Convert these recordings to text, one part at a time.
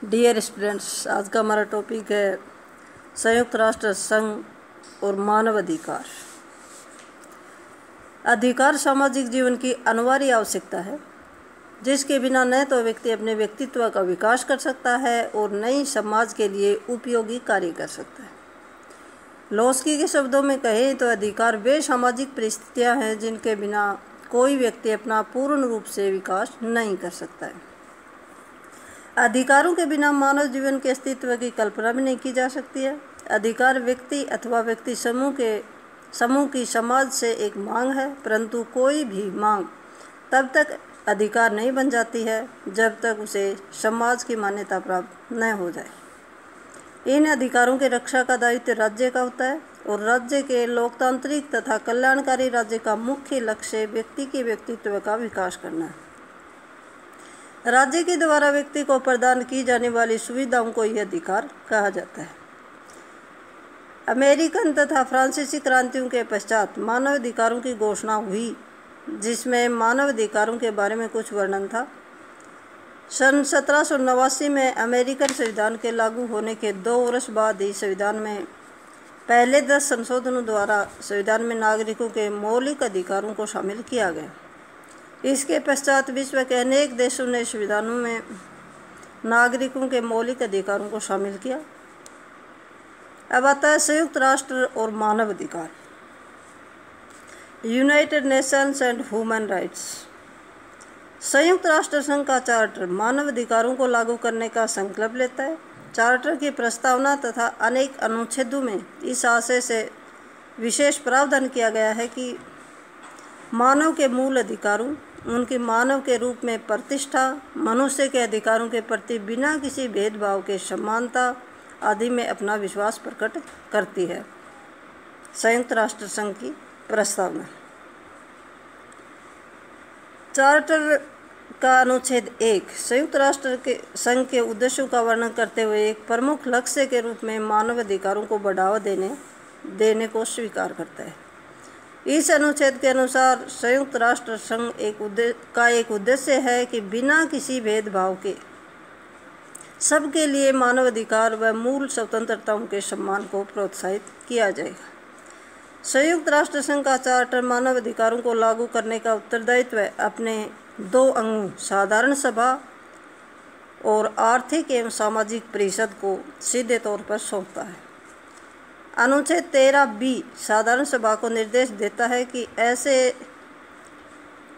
Dear students, आज का हमारा टॉपिक है संयुक्त राष्ट्र संघ और मानव अधिकार। अधिकार सामाजिक जीवन की अनिवार्य आवश्यकता है, जिसके बिना न तो व्यक्ति अपने व्यक्तित्व का विकास कर सकता है और न ही समाज के लिए उपयोगी कार्य कर सकता है। लोस्की के शब्दों में कहें तो अधिकार वे सामाजिक परिस्थितियां हैं जिनके बिना कोई व्यक्ति अपना पूर्ण रूप से विकास नहीं कर सकता है। अधिकारों के बिना मानव जीवन के अस्तित्व की कल्पना भी नहीं की जा सकती है। अधिकार व्यक्ति अथवा व्यक्ति समूह की समाज से एक मांग है, परंतु कोई भी मांग तब तक अधिकार नहीं बन जाती है जब तक उसे समाज की मान्यता प्राप्त न हो जाए। इन अधिकारों की रक्षा का दायित्व राज्य का होता है और राज्य के लोकतांत्रिक तथा कल्याणकारी राज्य का मुख्य लक्ष्य व्यक्ति के व्यक्तित्व का विकास करना है। राज्य के द्वारा व्यक्ति को प्रदान की जाने वाली सुविधाओं को यह अधिकार कहा जाता है। अमेरिकन तथा फ्रांसीसी क्रांतियों के पश्चात मानव अधिकारों की घोषणा हुई, जिसमें मानव अधिकारों के बारे में कुछ वर्णन था। सन 1789 में अमेरिकन संविधान के लागू होने के 2 वर्ष बाद ही संविधान में पहले 10 संशोधनों द्वारा संविधान में नागरिकों के मौलिक अधिकारों को शामिल किया गया। इसके पश्चात विश्व के अनेक देशों ने संविधानों में नागरिकों के मौलिक अधिकारों को शामिल किया। अब आता है संयुक्त राष्ट्र और मानव अधिकार। United Nations and human rights. संयुक्त राष्ट्र संघ का चार्टर मानव अधिकारों को लागू करने का संकल्प लेता है। चार्टर की प्रस्तावना तथा अनेक अनुच्छेदों में इस आशय से विशेष प्रावधान किया गया है कि मानव के मूल अधिकारों, उनके मानव के रूप में प्रतिष्ठा, मनुष्य के अधिकारों के प्रति बिना किसी भेदभाव के समानता आदि में अपना विश्वास प्रकट करती है। संयुक्त राष्ट्र संघ की प्रस्तावना। चार्टर का अनुच्छेद 1 संयुक्त राष्ट्र के संघ के उद्देश्यों का वर्णन करते हुए एक प्रमुख लक्ष्य के रूप में मानव अधिकारों को बढ़ावा देने को स्वीकार करता है। इस अनुच्छेद के अनुसार संयुक्त राष्ट्र संघ एक उद्देश्य है कि बिना किसी भेदभाव के सबके लिए मानव अधिकार व मूल स्वतंत्रताओं के सम्मान को प्रोत्साहित किया जाएगा। संयुक्त राष्ट्र संघ का चार्टर मानव अधिकारों को लागू करने का उत्तरदायित्व अपने 2 अंगों साधारण सभा और आर्थिक एवं सामाजिक परिषद को सीधे तौर पर सौंपता है। अनुच्छेद 13B साधारण सभा को निर्देश देता है कि ऐसे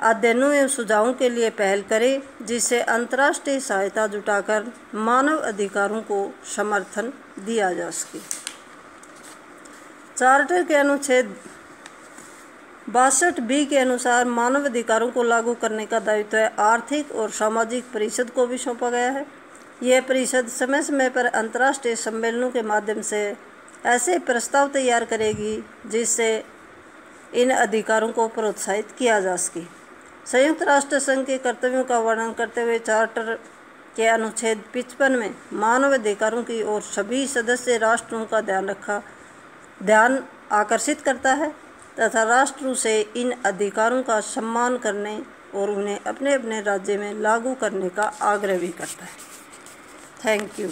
अध्ययनों एवं सुझावों के लिए पहल करे जिससे अंतर्राष्ट्रीय सहायता जुटाकर मानव अधिकारों को समर्थन दिया जा सके। चार्टर के अनुच्छेद 62B के अनुसार मानव अधिकारों को लागू करने का दायित्व आर्थिक और सामाजिक परिषद को भी सौंपा गया है। यह परिषद समय समय पर अंतर्राष्ट्रीय सम्मेलनों के माध्यम से ऐसे प्रस्ताव तैयार करेगी जिससे इन अधिकारों को प्रोत्साहित किया जा सके। संयुक्त राष्ट्र संघ के कर्तव्यों का वर्णन करते हुए चार्टर के अनुच्छेद 55 में मानव अधिकारों की ओर सभी सदस्य राष्ट्रों का ध्यान आकर्षित करता है तथा राष्ट्रों से इन अधिकारों का सम्मान करने और उन्हें अपने अपने राज्य में लागू करने का आग्रह भी करता है। Thank you.